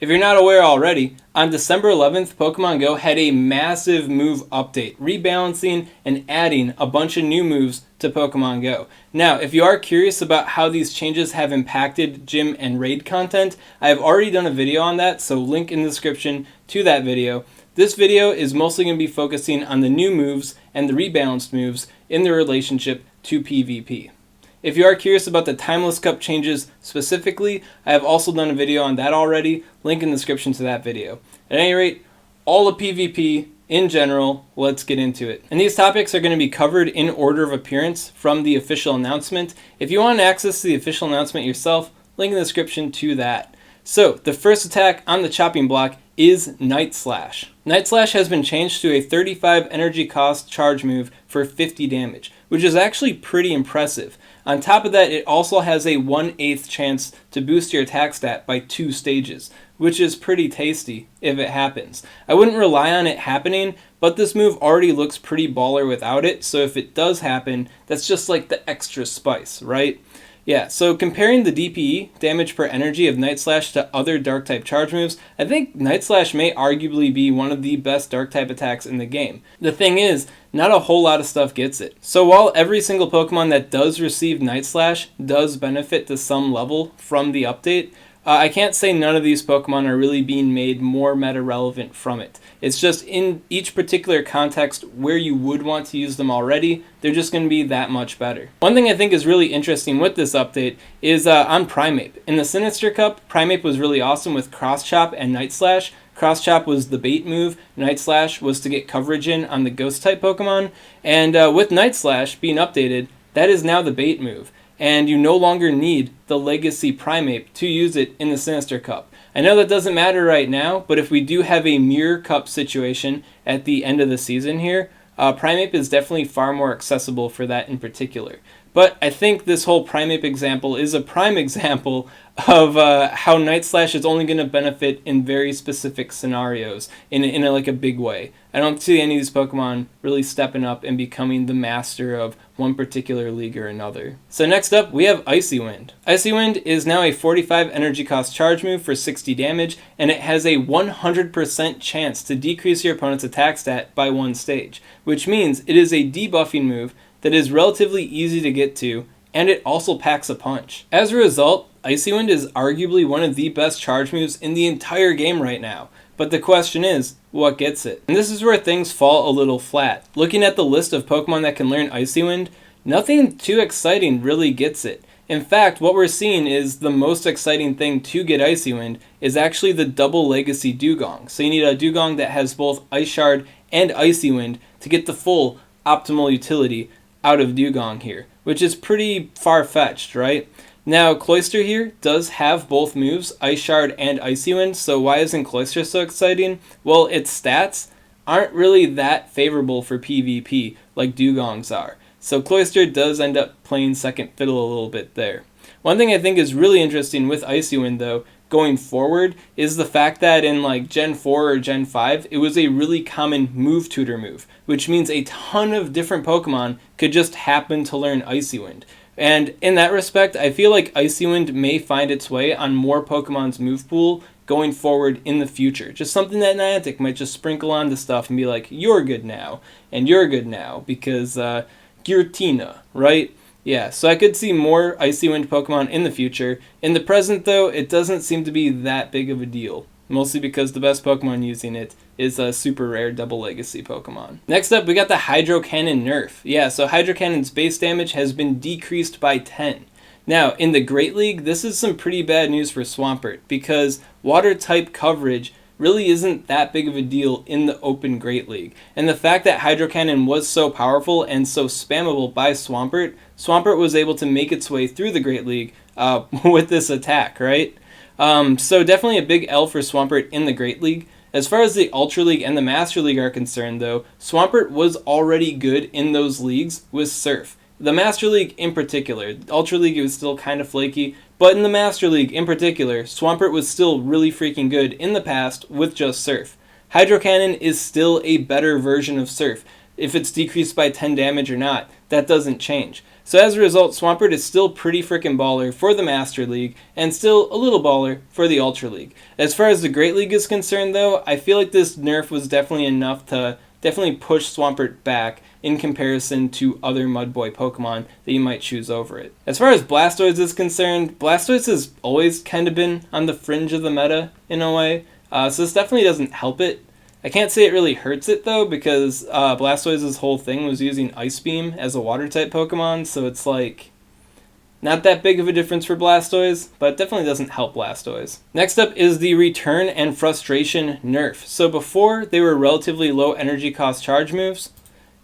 If you're not aware already, on December 11th, Pokemon Go had a massive move update, rebalancing and adding a bunch of new moves to Pokemon Go. Now, if you are curious about how these changes have impacted gym and raid content, I have already done a video on that, so link in the description to that video. This video is mostly going to be focusing on the new moves and the rebalanced moves in their relationship to PvP. If you are curious about the Timeless Cup changes specifically, I have also done a video on that already, link in the description to that video. At any rate, all of PvP in general, let's get into it. And these topics are going to be covered in order of appearance from the official announcement. If you want to access the official announcement yourself, link in the description to that. So, the first attack on the chopping block is Night Slash. Night Slash has been changed to a 35 energy cost charge move for 50 damage, which is actually pretty impressive. On top of that, it also has a 1/8 chance to boost your attack stat by 2 stages, which is pretty tasty if it happens. I wouldn't rely on it happening, but this move already looks pretty baller without it, so if it does happen, that's just like the extra spice, right? Yeah, so comparing the DPE, damage per energy, of Night Slash to other Dark-type charge moves, I think Night Slash may arguably be one of the best Dark-type attacks in the game. The thing is, not a whole lot of stuff gets it. So while every single Pokemon that does receive Night Slash does benefit to some level from the update, I can't say none of these Pokemon are really being made more meta-relevant from it. It's just in each particular context where you would want to use them already, they're just going to be that much better. One thing I think is really interesting with this update is on Primeape. In the Sinister Cup, Primeape was really awesome with Cross Chop and Night Slash. Cross Chop was the bait move, Night Slash was to get coverage in on the Ghost-type Pokemon, and with Night Slash being updated, that is now the bait move. And you no longer need the Legacy Primeape to use it in the Sinister Cup. I know that doesn't matter right now, but if we do have a Mirror Cup situation at the end of the season here, Primeape is definitely far more accessible for that in particular. But I think this whole Primeape example is a prime example of how Night Slash is only going to benefit in very specific scenarios in like a big way. I don't see any of these Pokemon really stepping up and becoming the master of one particular league or another. So next up, we have Icy Wind. Icy Wind is now a 45 energy cost charge move for 60 damage, and it has a 100% chance to decrease your opponent's attack stat by 1 stage, which means it is a debuffing move that is relatively easy to get to, and it also packs a punch. As a result, Icy Wind is arguably one of the best charge moves in the entire game right now. But the question is, what gets it? And this is where things fall a little flat. Looking at the list of Pokemon that can learn Icy Wind, nothing too exciting really gets it. In fact, what we're seeing is the most exciting thing to get Icy Wind is actually the double Legacy Dugong. So you need a Dugong that has both Ice Shard and Icy Wind to get the full optimal utility out of Dugong here, which is pretty far-fetched, right? Now, Cloyster here does have both moves, Ice Shard and Icy Wind, so why isn't Cloyster so exciting? Well, its stats aren't really that favorable for PvP like Dugong's are, so Cloyster does end up playing second fiddle a little bit there. One thing I think is really interesting with Icy Wind, though, going forward, is the fact that in like Gen 4 or Gen 5, it was a really common move tutor move, which means a ton of different Pokemon could just happen to learn Icy Wind. And in that respect, I feel like Icy Wind may find its way on more Pokemon's move pool going forward in the future. Just something that Niantic might just sprinkle onto stuff and be like, you're good now, and you're good now, because Giratina, right? Yeah, so I could see more Icy Wind Pokemon in the future. In the present, though, it doesn't seem to be that big of a deal. Mostly because the best Pokemon using it is a super rare double Legacy Pokemon. Next up, we got the Hydro Cannon nerf. Yeah, so Hydro Cannon's base damage has been decreased by 10. Now, in the Great League, this is some pretty bad news for Swampert, because Water-type coverage really isn't that big of a deal in the open Great League. And the fact that Hydro Cannon was so powerful and so spammable by Swampert, Swampert was able to make its way through the Great League with this attack, right? So definitely a big L for Swampert in the Great League. As far as the Ultra League and the Master League are concerned, though, Swampert was already good in those leagues with Surf. The Master League in particular, Ultra League it was still kind of flaky, but in the Master League in particular, Swampert was still really freaking good in the past with just Surf. Hydro Cannon is still a better version of Surf. If it's decreased by 10 damage or not, that doesn't change. So as a result, Swampert is still pretty freaking baller for the Master League, and still a little baller for the Ultra League. As far as the Great League is concerned though, I feel like this nerf was definitely enough to definitely push Swampert back in comparison to other Mudboy Pokemon that you might choose over it. As far as Blastoise is concerned, Blastoise has always kind of been on the fringe of the meta in a way, so this definitely doesn't help it. I can't say it really hurts it though, because Blastoise's whole thing was using Ice Beam as a water type Pokemon, so it's like not that big of a difference for Blastoise, but it definitely doesn't help Blastoise. Next up is the Return and Frustration nerf. So before, they were relatively low energy cost charge moves,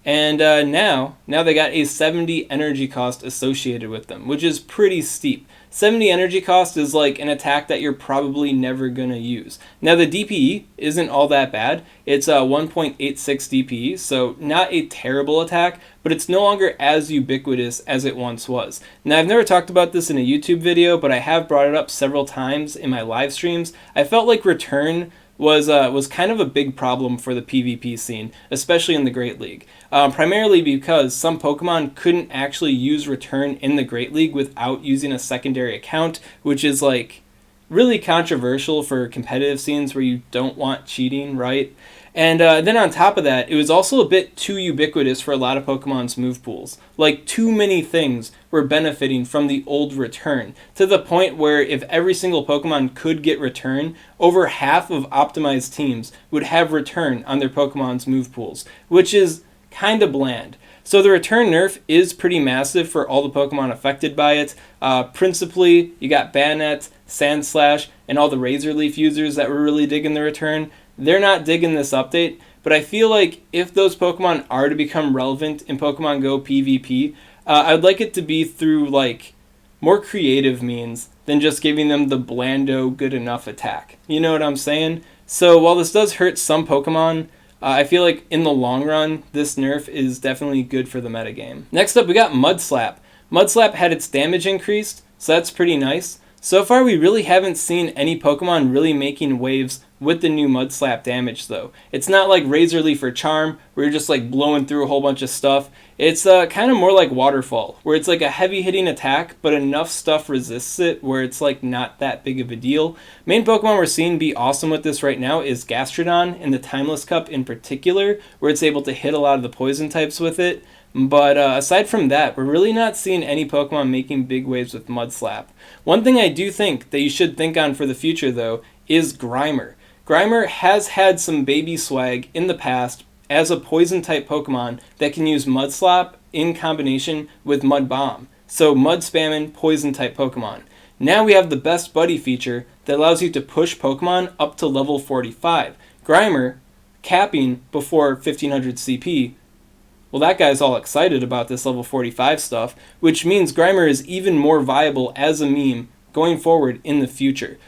and now they got a 70 energy cost associated with them, which is pretty steep. 70 energy cost is like an attack that you're probably never going to use. Now the DPE isn't all that bad. It's 1.86 DPE, so not a terrible attack, but it's no longer as ubiquitous as it once was. Now I've never talked about this in a YouTube video, but I have brought it up several times in my live streams. I felt like Return was kind of a big problem for the PvP scene, especially in the Great League. Primarily because some Pokemon couldn't actually use Return in the Great League without using a secondary account, which is like really controversial for competitive scenes where you don't want cheating, right? And then on top of that, it was also a bit too ubiquitous for a lot of Pokemon's move pools. Like, too many things were benefiting from the old Return, to the point where if every single Pokemon could get Return, over half of optimized teams would have Return on their Pokemon's move pools, which is kind of bland. So the Return nerf is pretty massive for all the Pokemon affected by it. Principally, you got Banette, Sandslash, and all the Razor Leaf users that were really digging the Return. They're not digging this update, but I feel like if those Pokemon are to become relevant in Pokemon Go PvP, I'd like it to be through like more creative means than just giving them the blando good enough attack. You know what I'm saying? So while this does hurt some Pokemon, I feel like in the long run, this nerf is definitely good for the metagame. Next up, we got Mudslap. Mudslap had its damage increased, so that's pretty nice. So far, we really haven't seen any Pokemon really making waves with the new Mudslap damage, though. It's not like Razor Leaf or Charm, where you're just like blowing through a whole bunch of stuff. It's kind of more like Waterfall, where it's like a heavy-hitting attack, but enough stuff resists it where it's like not that big of a deal. Main Pokemon we're seeing be awesome with this right now is Gastrodon, in the Timeless Cup in particular, where it's able to hit a lot of the poison types with it. But aside from that, we're really not seeing any Pokemon making big waves with Mudslap. One thing I do think that you should think on for the future, though, is Grimer. Grimer has had some baby swag in the past as a poison-type Pokemon that can use Mudslap in combination with Mud Bomb. So Mud Spamming poison-type Pokemon. Now we have the Best Buddy feature that allows you to push Pokemon up to level 45. Grimer, capping before 1500 CP, well, that guy's all excited about this level 45 stuff, which means Grimer is even more viable as a meme going forward in the future.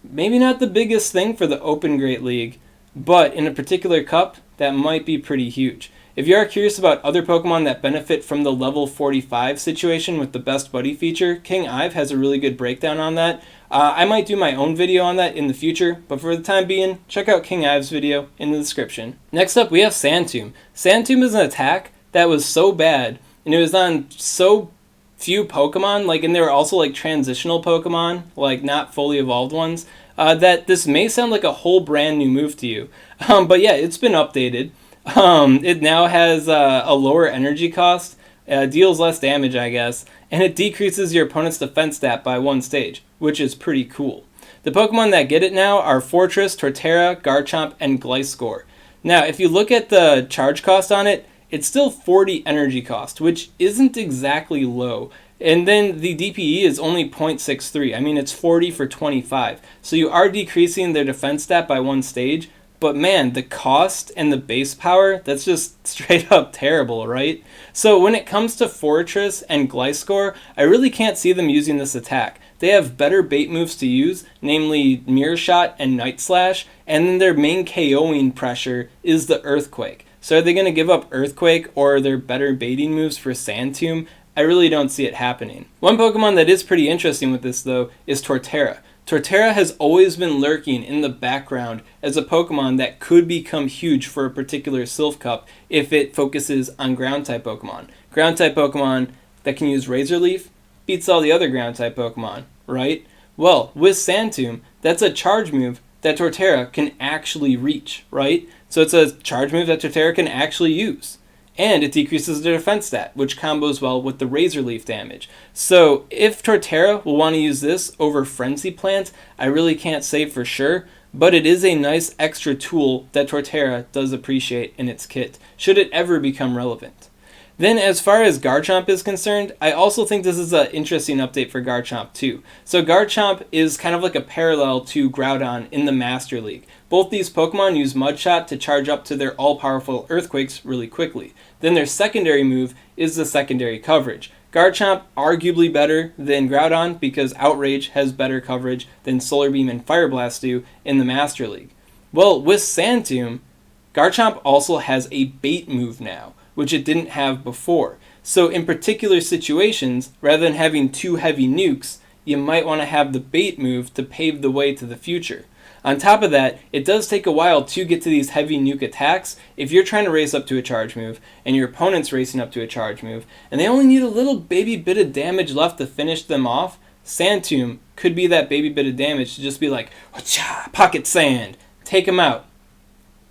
Maybe not the biggest thing for the Open Great League, but in a particular cup, that might be pretty huge. If you are curious about other Pokemon that benefit from the level 45 situation with the Best Buddy feature, King Ive has a really good breakdown on that. I might do my own video on that in the future, but for the time being, check out King Ive's video in the description. Next up, we have Sandtomb. Sandtomb is an attack that was so bad, and it was on so few Pokemon, like, and they were also like transitional Pokemon, like not fully evolved ones, that this may sound like a whole brand new move to you. But yeah, it's been updated. It now has a lower energy cost, deals less damage, I guess, and it decreases your opponent's defense stat by 1 stage, which is pretty cool. The Pokemon that get it now are Fortress, Torterra, Garchomp, and Gliscor. Now, if you look at the charge cost on it, it's still 40 energy cost, which isn't exactly low. And then the DPE is only 0.63. I mean, it's 40 for 25. So you are decreasing their defense stat by 1 stage. But man, the cost and the base power, that's just straight up terrible, right? So when it comes to Fortress and Gliscor, I really can't see them using this attack. They have better bait moves to use, namely Mirror Shot and Night Slash, and then their main KOing pressure is the Earthquake. So are they going to give up Earthquake or their better baiting moves for Sandtomb? I really don't see it happening. One Pokemon that is pretty interesting with this, though, is Torterra. Torterra has always been lurking in the background as a Pokemon that could become huge for a particular Silph Cup if it focuses on Ground-type Pokemon. ground type Pokemon that can use Razor Leaf beats all the other ground type Pokemon, right? Well, with Sand Tomb, that's a charge move that Torterra can actually reach, right? So it's a charge move that Torterra can actually use. And it decreases the defense stat, which combos well with the Razor Leaf damage. So if Torterra will want to use this over Frenzy Plant, I really can't say for sure, but it is a nice extra tool that Torterra does appreciate in its kit, should it ever become relevant. Then as far as Garchomp is concerned, I also think this is an interesting update for Garchomp too. So Garchomp is kind of like a parallel to Groudon in the Master League. Both these Pokemon use Mudshot to charge up to their all-powerful Earthquakes really quickly. Then their secondary move is the secondary coverage. Garchomp arguably better than Groudon because Outrage has better coverage than Solar Beam and Fire Blast do in the Master League. Well, with Sand Tomb, Garchomp also has a bait move now, which it didn't have before. So in particular situations, rather than having 2 heavy nukes, you might want to have the bait move to pave the way to the future. On top of that, it does take a while to get to these heavy nuke attacks if you're trying to race up to a charge move and your opponent's racing up to a charge move, and they only need a little baby bit of damage left to finish them off. Sand Tomb could be that baby bit of damage to just be like, pocket sand, take them out.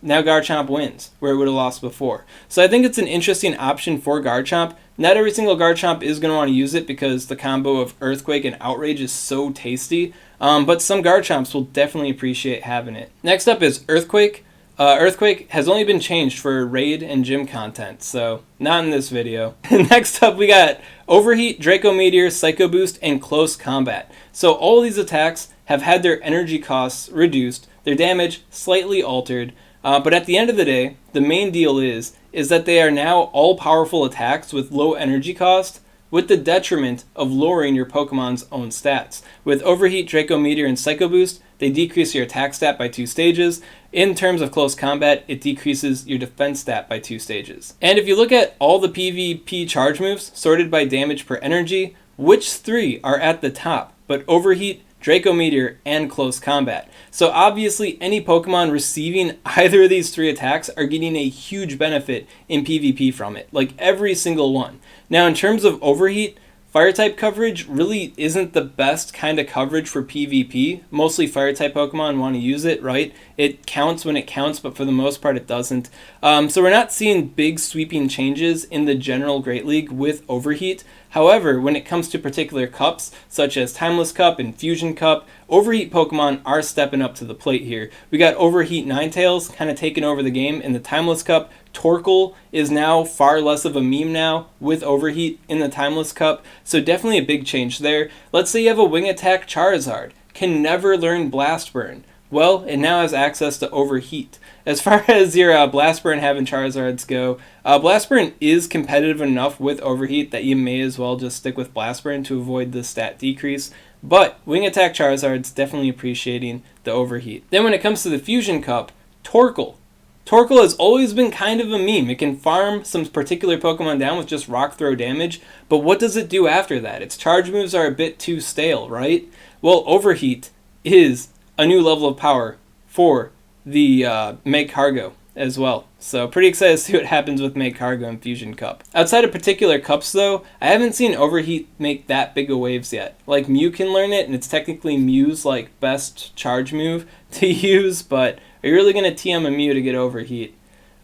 Now Garchomp wins, where it would have lost before. So I think it's an interesting option for Garchomp. Not every single Garchomp is going to want to use it because the combo of Earthquake and Outrage is so tasty, but some Garchomps will definitely appreciate having it. Next up is Earthquake. Earthquake has only been changed for raid and gym content, so not in this video. Next up we got Overheat, Draco Meteor, Psycho Boost, and Close Combat. So all these attacks have had their energy costs reduced, their damage slightly altered, but at the end of the day, the main deal is that they are now all-powerful attacks with low energy cost, with the detriment of lowering your Pokemon's own stats. With Overheat, Draco Meteor, and Psycho Boost, they decrease your attack stat by 2 stages. In terms of Close Combat, it decreases your defense stat by 2 stages. And if you look at all the PvP charge moves sorted by damage per energy, which 3 are at the top? But Overheat, Draco Meteor, and Close Combat. So obviously any Pokemon receiving either of these 3 attacks are getting a huge benefit in PvP from it, like every single one. Now in terms of Overheat, Fire-type coverage really isn't the best kind of coverage for PvP. Mostly Fire-type Pokemon want to use it, right? It counts when it counts, but for the most part it doesn't. So we're not seeing big sweeping changes in the general Great League with Overheat. However, when it comes to particular cups, such as Timeless Cup and Fusion Cup, Overheat Pokemon are stepping up to the plate here. We got Overheat Ninetales kind of taking over the game in the Timeless Cup. Torkoal is now far less of a meme now with Overheat in the Timeless Cup, so definitely a big change there. Let's say you have a Wing Attack Charizard, can never learn Blast Burn. Well, it now has access to Overheat. As far as your Blast Burn having Charizards go, Blast Burn is competitive enough with Overheat that you may as well just stick with Blast Burn to avoid the stat decrease. But Wing Attack Charizard's definitely appreciating the Overheat. Then when it comes to the Fusion Cup, Torkoal. Torkoal has always been kind of a meme. It can farm some particular Pokemon down with just Rock Throw damage, but what does it do after that? Its charge moves are a bit too stale, right? Well, Overheat is a new level of power for the Magcargo as well. So pretty excited to see what happens with Magcargo and Fusion Cup. Outside of particular cups though, I haven't seen Overheat make that big of waves yet. Like Mew can learn it, and it's technically Mew's like best charge move to use, but are you really going to TM a Mew to get Overheat?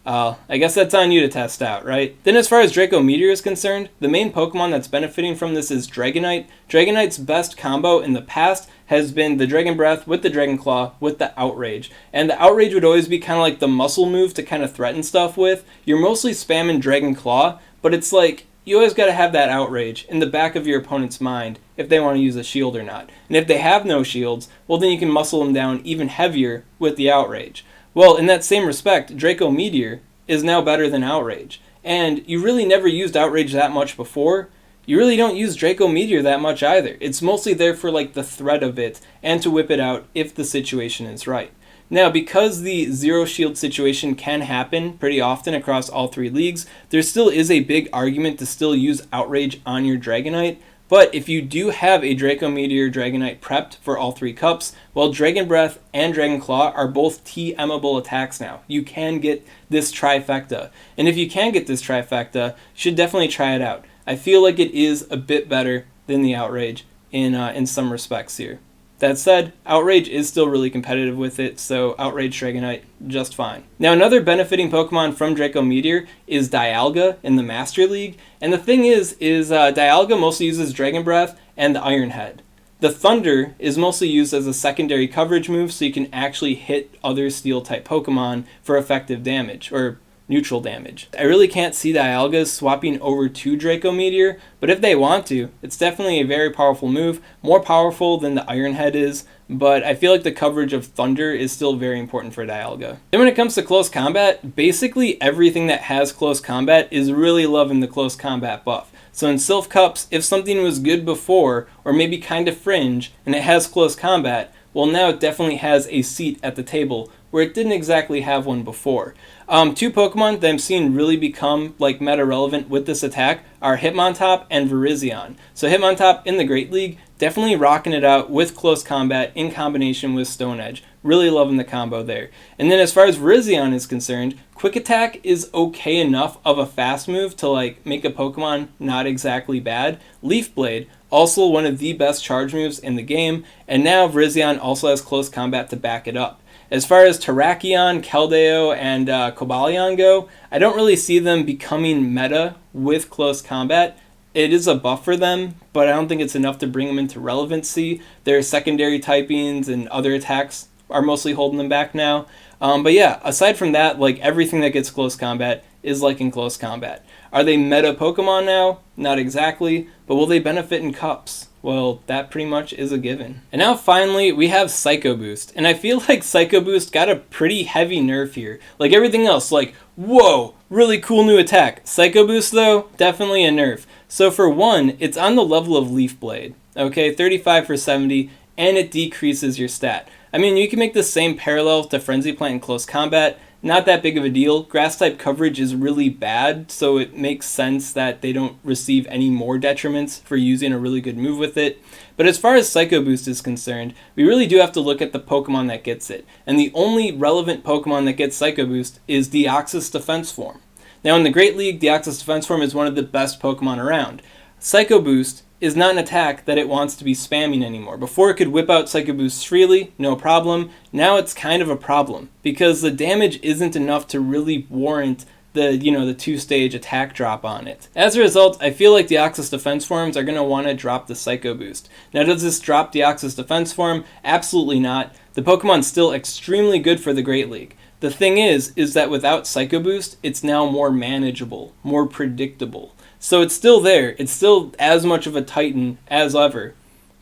I guess that's on you to test out, right? Then as far as Draco Meteor is concerned, the main Pokemon that's benefiting from this is Dragonite. Dragonite's best combo in the past has been the Dragon Breath with the Dragon Claw with the Outrage. And the Outrage would always be kind of like the muscle move to kind of threaten stuff with. You're mostly spamming Dragon Claw, but it's like you always got to have that Outrage in the back of your opponent's mind if they want to use a shield or not. And if they have no shields, well then you can muscle them down even heavier with the Outrage. Well, in that same respect, Draco Meteor is now better than Outrage. And you really never used Outrage that much before. You really don't use Draco Meteor that much either. It's mostly there for like the threat of it and to whip it out if the situation is right. Now, because the zero shield situation can happen pretty often across all 3 leagues, there still is a big argument to still use Outrage on your Dragonite. But if you do have a Draco Meteor Dragonite prepped for all 3 cups, well, Dragon Breath and Dragon Claw are both TMable attacks now. You can get this trifecta. And if you can get this trifecta, you should definitely try it out. I feel like it is a bit better than the Outrage in some respects here. That said, Outrage is still really competitive with it, so Outrage Dragonite, just fine. Now, another benefiting Pokemon from Draco Meteor is Dialga in the Master League. And the thing is Dialga mostly uses Dragon Breath and the Iron Head. The Thunder is mostly used as a secondary coverage move, so you can actually hit other Steel-type Pokemon for effective damage, or neutral damage. I really can't see Dialga swapping over to Draco Meteor, but if they want to, it's definitely a very powerful move, more powerful than the Iron Head is, but I feel like the coverage of Thunder is still very important for Dialga. Then when it comes to close combat, basically everything that has close combat is really loving the close combat buff. So in Silph Cups, if something was good before, or maybe kind of fringe, and it has close combat, well, now it definitely has a seat at the table, where it didn't exactly have one before. 2 Pokemon that I'm seeing really become like meta relevant with this attack are Hitmontop and Virizion. So Hitmontop in the Great League, definitely rocking it out with close combat in combination with Stone Edge. Really loving the combo there. And then as far as Virizion is concerned, Quick Attack is okay enough of a fast move to like make a Pokemon not exactly bad. Leaf Blade, also one of the best charge moves in the game, and now Virizion also has close combat to back it up. As far as Terrakion, Keldeo, and Cobalion go, I don't really see them becoming meta with close combat. It is a buff for them, but I don't think it's enough to bring them into relevancy. Their secondary typings and other attacks are mostly holding them back now. But yeah, aside from that, like everything that gets close combat is like in close combat. Are they meta Pokemon now? Not exactly, but will they benefit in cups? Well, that pretty much is a given. And now finally, we have Psycho Boost. And I feel like Psycho Boost got a pretty heavy nerf here. Like everything else, like, whoa, really cool new attack. Psycho Boost though, definitely a nerf. So for one, it's on the level of Leaf Blade. Okay, 35 for 70, and it decreases your stat. I mean, you can make the same parallel to Frenzy Plant in close combat. Not that big of a deal. Grass type coverage is really bad, so it makes sense that they don't receive any more detriments for using a really good move with it. But as far as Psycho Boost is concerned, we really do have to look at the Pokemon that gets it. And the only relevant Pokemon that gets Psycho Boost is Deoxys Defense Form. Now in the Great League, Deoxys Defense Form is one of the best Pokemon around. Psycho Boost is not an attack that it wants to be spamming anymore. Before it could whip out Psycho Boosts freely, no problem. Now it's kind of a problem because the damage isn't enough to really warrant the 2-stage attack drop on it. As a result, I feel like Deoxys Defense Forms are going to want to drop the Psycho Boost. Now does this drop Deoxys Defense Form? Absolutely not. The Pokemon's still extremely good for the Great League. The thing is that without Psycho Boost, it's now more manageable, more predictable. So it's still there. It's still as much of a Titan as ever.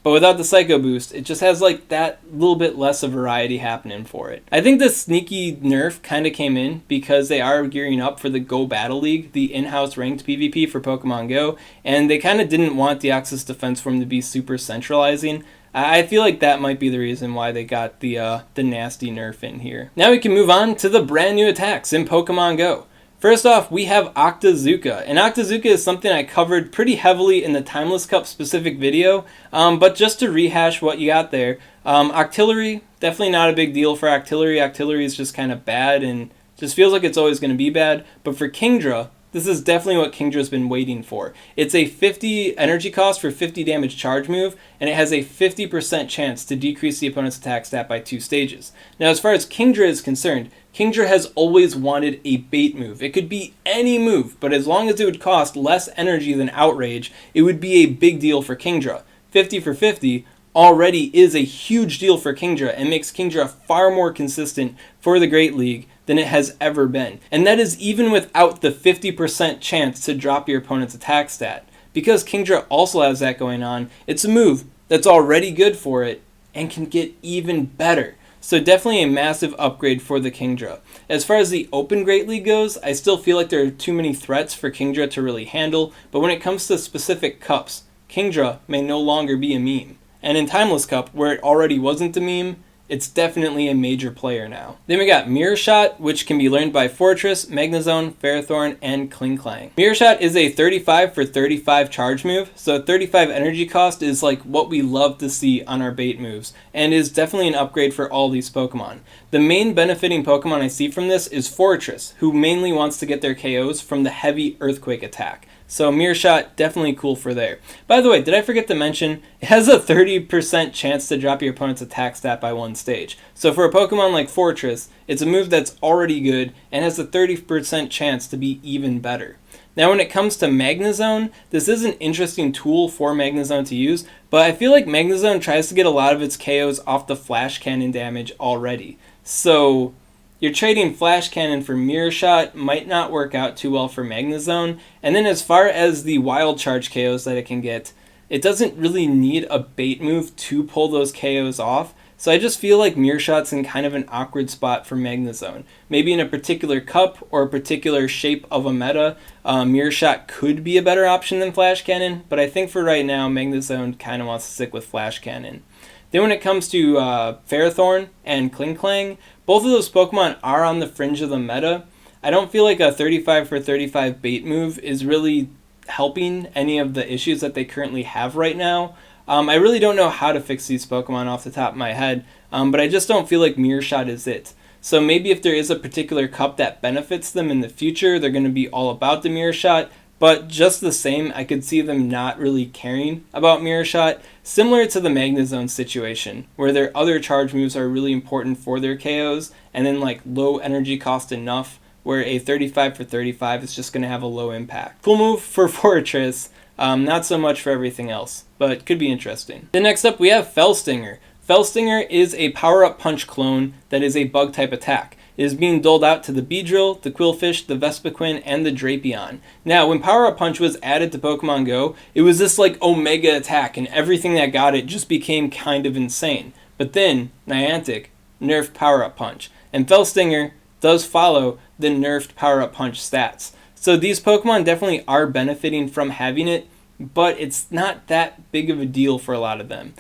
But without the Psycho Boost, it just has like that little bit less of variety happening for it. I think this sneaky nerf kind of came in because they are gearing up for the Go Battle League, the in-house ranked PvP for Pokemon Go, and they kind of didn't want Deoxys Defense Form to be super centralizing. I feel like that might be the reason why they got the nasty nerf in here. Now we can move on to the brand new attacks in Pokemon Go. First off, we have Octazooka, and Octazooka is something I covered pretty heavily in the Timeless Cup specific video, but just to rehash what you got there, Octillery, definitely not a big deal for Octillery. Octillery is just kind of bad and just feels like it's always going to be bad, but for Kingdra, this is definitely what Kingdra's been waiting for. It's a 50 energy cost for 50 damage charge move, and it has a 50% chance to decrease the opponent's attack stat by 2 stages. Now, as far as Kingdra is concerned, Kingdra has always wanted a bait move. It could be any move, but as long as it would cost less energy than Outrage, it would be a big deal for Kingdra. 50 for 50 already is a huge deal for Kingdra and makes Kingdra far more consistent for the Great League than it has ever been. And that is even without the 50% chance to drop your opponent's attack stat. Because Kingdra also has that going on, it's a move that's already good for it and can get even better. So definitely a massive upgrade for the Kingdra. As far as the Open Great League goes, I still feel like there are too many threats for Kingdra to really handle, but when it comes to specific cups, Kingdra may no longer be a meme. And in Timeless Cup, where it already wasn't a meme, it's definitely a major player now. Then we got Mirror Shot, which can be learned by Fortress, Magnezone, Ferrothorn, and Klinklang. Mirror Shot is a 35 for 35 charge move, so 35 energy cost is like what we love to see on our bait moves, and is definitely an upgrade for all these Pokemon. The main benefiting Pokemon I see from this is Fortress, who mainly wants to get their KOs from the heavy Earthquake attack. So Mirror Shot, definitely cool for there. By the way, did I forget to mention, it has a 30% chance to drop your opponent's attack stat by one stage. So for a Pokemon like Fortress, it's a move that's already good and has a 30% chance to be even better. Now when it comes to Magnezone, this is an interesting tool for Magnezone to use, but I feel like Magnezone tries to get a lot of its KOs off the Flash Cannon damage already. So you're trading Flash Cannon for Mirror Shot might not work out too well for Magnezone. And then as far as the Wild Charge KOs that it can get, it doesn't really need a bait move to pull those KOs off. So I just feel like Mirror Shot's in kind of an awkward spot for Magnezone. Maybe in a particular cup or a particular shape of a meta, Mirror Shot could be a better option than Flash Cannon. But I think for right now, Magnezone kind of wants to stick with Flash Cannon. Then when it comes to Ferrothorn and Klinklang, both of those Pokemon are on the fringe of the meta. I don't feel like a 35 for 35 bait move is really helping any of the issues that they currently have right now. I really don't know how to fix these Pokemon off the top of my head, but I just don't feel like Mirror Shot is it. So maybe if there is a particular cup that benefits them in the future, they're going to be all about the Mirror Shot. But just the same, I could see them not really caring about Mirror Shot, similar to the Magnezone situation, where their other charge moves are really important for their KOs, and then like low energy cost enough, where a 35 for 35 is just going to have a low impact. Cool move for Fortress, not so much for everything else, but could be interesting. Then next up we have Fellstinger. Fellstinger is a power-up punch clone that is a bug type attack. It is being doled out to the Beedrill, the Quillfish, the Vespiquen, and the Drapion. Now, when Power Up Punch was added to Pokemon Go, it was this like Omega attack, and everything that got it just became kind of insane. But then, Niantic nerfed Power Up Punch, and Fellstinger does follow the nerfed Power Up Punch stats. So these Pokemon definitely are benefiting from having it, but it's not that big of a deal for a lot of them.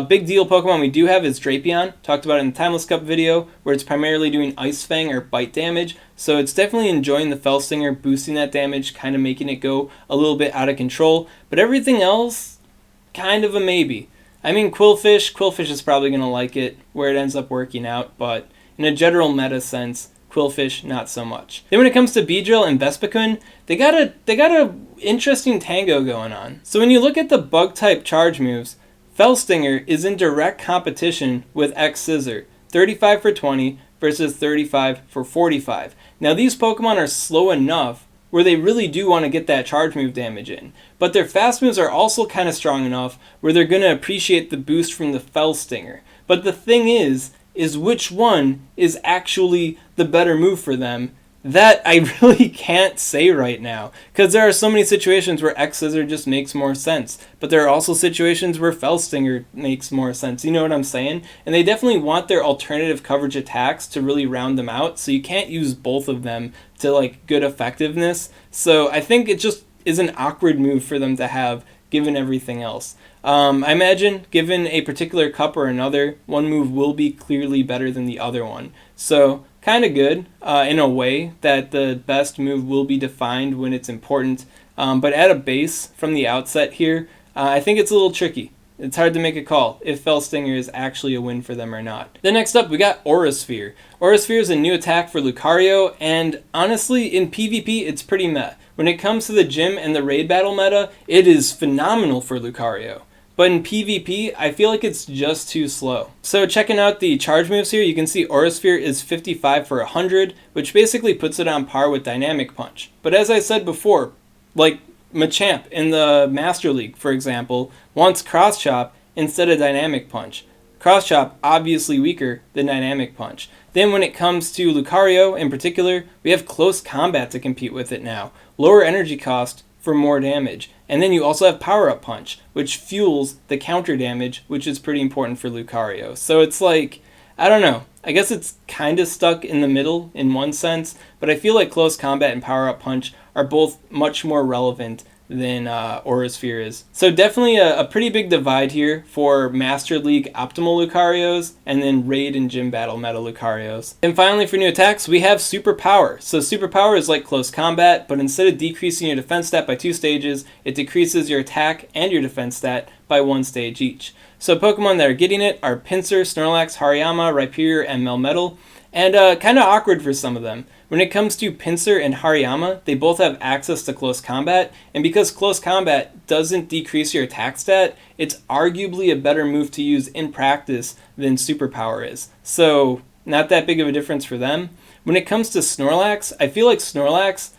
Big deal Pokemon we do have is Drapion. Talked about it in the Timeless Cup video, where it's primarily doing Ice Fang or Bite damage. So it's definitely enjoying the Fellstinger, boosting that damage, kind of making it go a little bit out of control. But everything else, kind of a maybe. I mean, Quillfish is probably going to like it, where it ends up working out. But in a general meta sense, Quillfish, not so much. Then when it comes to Beedrill and Vespiquen, they got a interesting tango going on. So when you look at the bug-type charge moves, Fellstinger is in direct competition with X-Scissor, 35 for 20 versus 35 for 45. Now these Pokemon are slow enough where they really do want to get that charge move damage in, but their fast moves are also kind of strong enough where they're going to appreciate the boost from the Fellstinger. But the thing is which one is actually the better move for them? That I really can't say right now, because there are so many situations where X-Scissor just makes more sense, but there are also situations where Fellstinger makes more sense, you know what I'm saying? And they definitely want their alternative coverage attacks to really round them out, so you can't use both of them to like good effectiveness. So I think it just is an awkward move for them to have given everything else. I imagine given a particular cup or another, one move will be clearly better than the other one. So kind of good in a way that the best move will be defined when it's important. But at a base from the outset here, I think it's a little tricky. It's hard to make a call if Fellstinger is actually a win for them or not. Then next up, we got Aura Sphere. Aura Sphere is a new attack for Lucario, and honestly, in PvP, it's pretty meh. When it comes to the gym and the raid battle meta, it is phenomenal for Lucario. But in PvP, I feel like it's just too slow. So checking out the charge moves here, you can see Aura Sphere is 55 for 100, which basically puts it on par with Dynamic Punch. But as I said before, like Machamp in the Master League, for example, wants Cross Chop instead of Dynamic Punch. Cross Chop obviously weaker than Dynamic Punch. Then when it comes to Lucario in particular, we have Close Combat to compete with it now. Lower energy cost for more damage. And then you also have Power Up Punch, which fuels the counter damage, which is pretty important for Lucario. So it's like, I don't know. I guess it's kind of stuck in the middle in one sense, but I feel like Close Combat and Power Up Punch are both much more relevant than Aura Sphere is. So definitely a pretty big divide here for Master League optimal Lucarios and then Raid and Gym Battle meta Lucarios. And finally for new attacks, we have Superpower. So Superpower is like close combat, but instead of decreasing your defense stat by 2 stages, it decreases your attack and your defense stat by 1 stage each. So Pokemon that are getting it are Pinsir, Snorlax, Hariyama, Rhyperior, and Melmetal. And kind of awkward for some of them. When it comes to Pinsir and Hariyama, they both have access to close combat, and because close combat doesn't decrease your attack stat, it's arguably a better move to use in practice than Superpower is. So, not that big of a difference for them. When it comes to Snorlax, I feel like Snorlax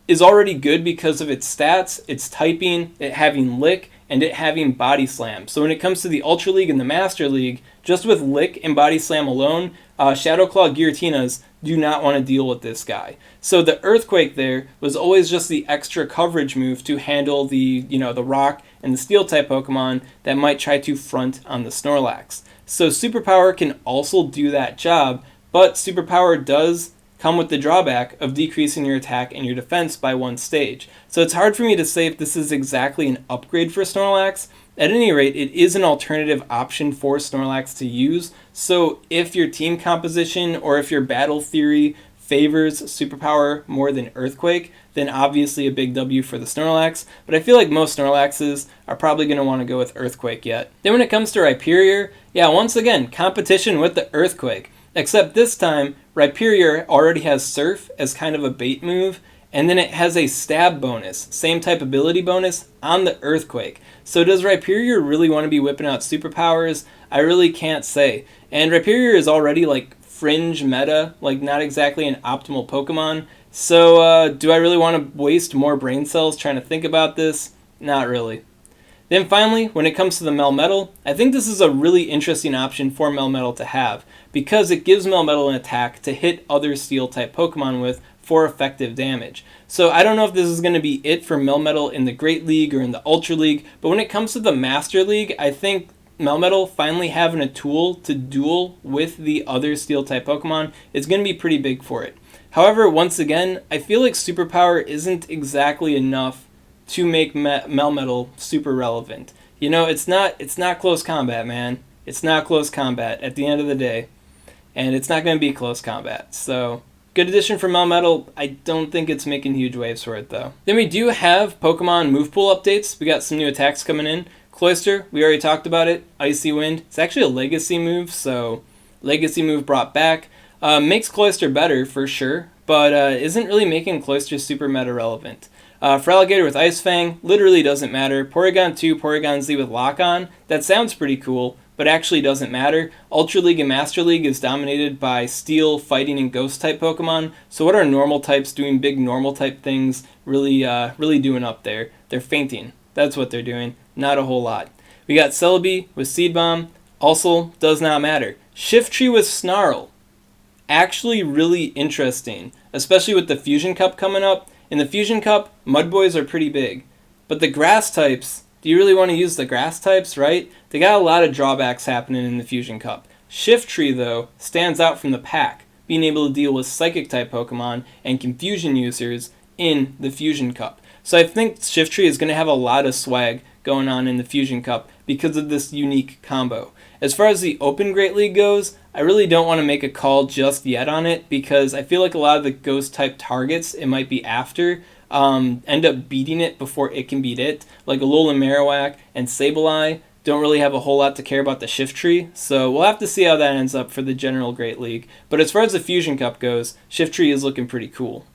is already good because of its stats, its typing, it having Lick, and it having Body Slam. So when it comes to the Ultra League and the Master League, just with Lick and Body Slam alone, Shadow Claw Girautinas do not want to deal with this guy. So the Earthquake there was always just the extra coverage move to handle the Rock and the Steel type Pokemon that might try to front on the Snorlax. So Superpower can also do that job, but Superpower does come with the drawback of decreasing your attack and your defense by 1 stage. So it's hard for me to say if this is exactly an upgrade for Snorlax. At any rate, it is an alternative option for Snorlax to use. So if your team composition or if your battle theory favors Superpower more than Earthquake, then obviously a big W for the Snorlax. But I feel like most Snorlaxes are probably going to want to go with Earthquake yet. Then when it comes to Rhyperior, yeah, once again, competition with the Earthquake. Except this time, Rhyperior already has Surf as kind of a bait move, and then it has a stab bonus, same type ability bonus, on the Earthquake. So does Rhyperior really want to be whipping out Superpowers? I really can't say. And Rhyperior is already like fringe meta, like not exactly an optimal Pokemon. So do I really want to waste more brain cells trying to think about this? Not really. Then finally, when it comes to the Melmetal, I think this is a really interesting option for Melmetal to have, because it gives Melmetal an attack to hit other Steel-type Pokemon with for effective damage. So I don't know if this is going to be it for Melmetal in the Great League or in the Ultra League, but when it comes to the Master League, I think Melmetal finally having a tool to duel with the other Steel-type Pokemon is going to be pretty big for it. However, once again, I feel like Superpower isn't exactly enough to make Melmetal super relevant. You know, it's not close combat, man. It's not close combat at the end of the day. And it's not going to be close combat. So, good addition for Melmetal. I don't think it's making huge waves for it, though. Then we do have Pokemon move pool updates. We got some new attacks coming in. Cloyster, we already talked about it. Icy Wind. It's actually a legacy move, so legacy move brought back. Makes Cloyster better, for sure, but isn't really making Cloyster super meta relevant. For Alligator with Ice Fang, literally doesn't matter. Porygon 2, Porygon Z with Lock On, that sounds pretty cool, but actually doesn't matter. Ultra League and Master League is dominated by Steel, Fighting, and Ghost type Pokemon, so what are normal types doing big normal type things really doing up there? They're fainting. That's what they're doing. Not a whole lot. We got Celebi with Seed Bomb, also does not matter. Shiftry with Snarl, actually really interesting, especially with the Fusion Cup coming up. In the Fusion Cup, Mudboys are pretty big. But the grass types, do you really want to use the grass types, right? They got a lot of drawbacks happening in the Fusion Cup. Shiftry, though, stands out from the pack, being able to deal with Psychic-type Pokemon and Confusion users in the Fusion Cup. So I think Shiftry is going to have a lot of swag going on in the Fusion Cup because of this unique combo. As far as the Open Great League goes, I really don't want to make a call just yet on it because I feel like a lot of the Ghost-type targets it might be after end up beating it before it can beat it. Like Alolan Marowak and Sableye don't really have a whole lot to care about the Shiftry, so we'll have to see how that ends up for the general Great League. But as far as the Fusion Cup goes, Shiftry is looking pretty cool.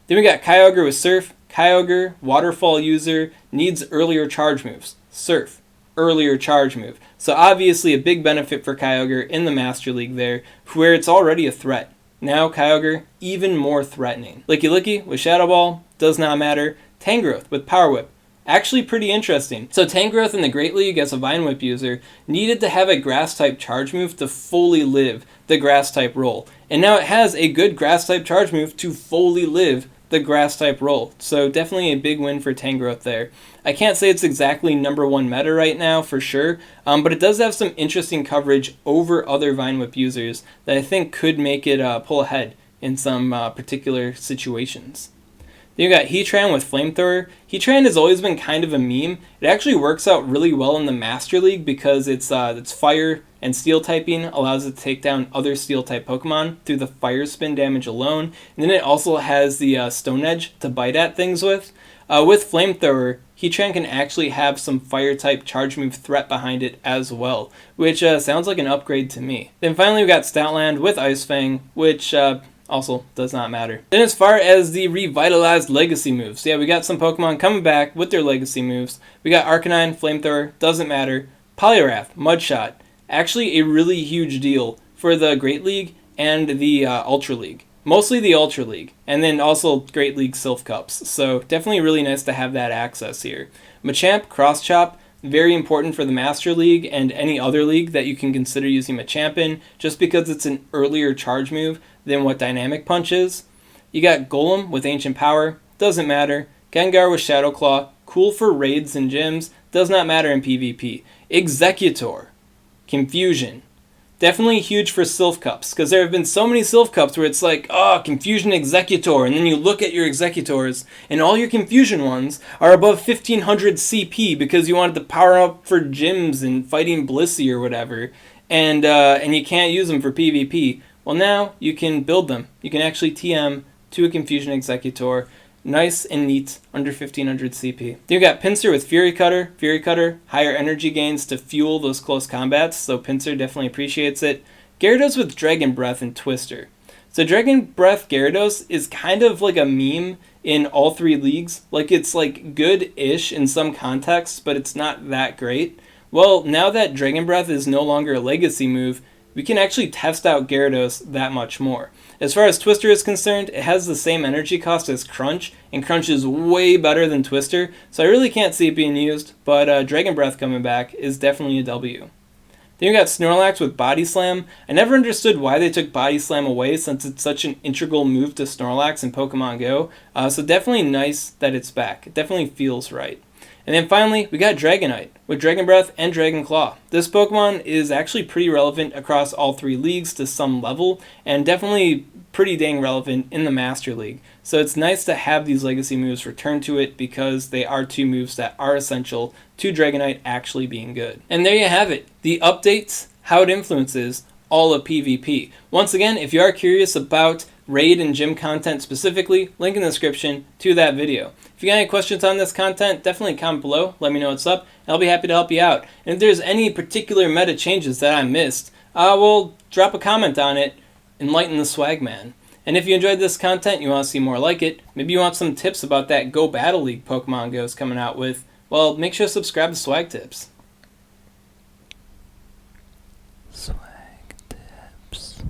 Then we got Kyogre with Surf. Kyogre, Waterfall user, needs earlier charge moves. Surf, earlier charge move. So obviously a big benefit for Kyogre in the Master League there, where it's already a threat. Now Kyogre, even more threatening. Licky Licky with Shadow Ball, does not matter. Tangrowth with Power Whip, actually pretty interesting. So Tangrowth in the Great League as a Vine Whip user needed to have a Grass-type charge move to fully live the Grass-type role. And now it has a good Grass-type charge move to fully live the Grass-type role. So definitely a big win for Tangrowth there. I can't say it's exactly number one meta right now for sure, but it does have some interesting coverage over other Vine Whip users that I think could make it pull ahead in some particular situations. Then you got Heatran with Flamethrower. Heatran has always been kind of a meme. It actually works out really well in the Master League because it's fire and steel typing, allows it to take down other steel type Pokemon through the fire spin damage alone. And then it also has the Stone Edge to bite at things with. With Flamethrower, Heatran can actually have some fire type charge move threat behind it as well, which sounds like an upgrade to me. Then finally we got Stoutland with Ice Fang, which also does not matter. Then as far as the revitalized legacy moves, yeah, we got some Pokemon coming back with their legacy moves. We got Arcanine, Flamethrower, doesn't matter. Poliwrath, Mudshot, actually a really huge deal for the Great League and the Ultra League. Mostly the Ultra League, and then also Great League Silph Cups. So definitely really nice to have that access here. Machamp, Cross Chop, very important for the Master League and any other league that you can consider using Machamp in, just because it's an earlier charge move than what Dynamic Punch is. You got Golem with Ancient Power, doesn't matter. Gengar with Shadow Claw, cool for raids and gyms, does not matter in PvP. Executor, Confusion. Definitely huge for Silph Cups, because there have been so many Silph Cups where it's like, oh, Confusion Executor, and then you look at your Executors, and all your Confusion ones are above 1500 CP because you wanted to power up for gyms and fighting Blissey or whatever, and you can't use them for PvP. Well, now you can build them. You can actually TM to a Confusion Executor. Nice and neat, under 1500 CP. Then you got Pinsir with Fury Cutter. Fury Cutter, higher energy gains to fuel those close combats, so Pinsir definitely appreciates it. Gyarados with Dragon Breath and Twister. So Dragon Breath Gyarados is kind of like a meme in all three leagues. Like, it's like good-ish in some contexts, but it's not that great. Well, now that Dragon Breath is no longer a legacy move, we can actually test out Gyarados that much more. As far as Twister is concerned, it has the same energy cost as Crunch, and Crunch is way better than Twister, so I really can't see it being used, but Dragon Breath coming back is definitely a W. Then you got Snorlax with Body Slam. I never understood why they took Body Slam away since it's such an integral move to Snorlax in Pokemon Go, so definitely nice that it's back. It definitely feels right. And then finally, we got Dragonite with Dragon Breath and Dragon Claw. This Pokemon is actually pretty relevant across all three leagues to some level, and definitely pretty dang relevant in the Master League. So it's nice to have these legacy moves return to it because they are two moves that are essential to Dragonite actually being good. And there you have it, the updates, how it influences all of PvP. Once again, if you are curious about raid and gym content specifically, link in the description to that video. If you got any questions on this content, definitely comment below, let me know what's up, and I'll be happy to help you out. And if there's any particular meta changes that I missed, well, drop a comment on it, enlighten the swag man. And if you enjoyed this content, you want to see more like it, maybe you want some tips about that Go Battle League Pokemon Go's coming out with, well, make sure to subscribe to SwagTips. SwagTips.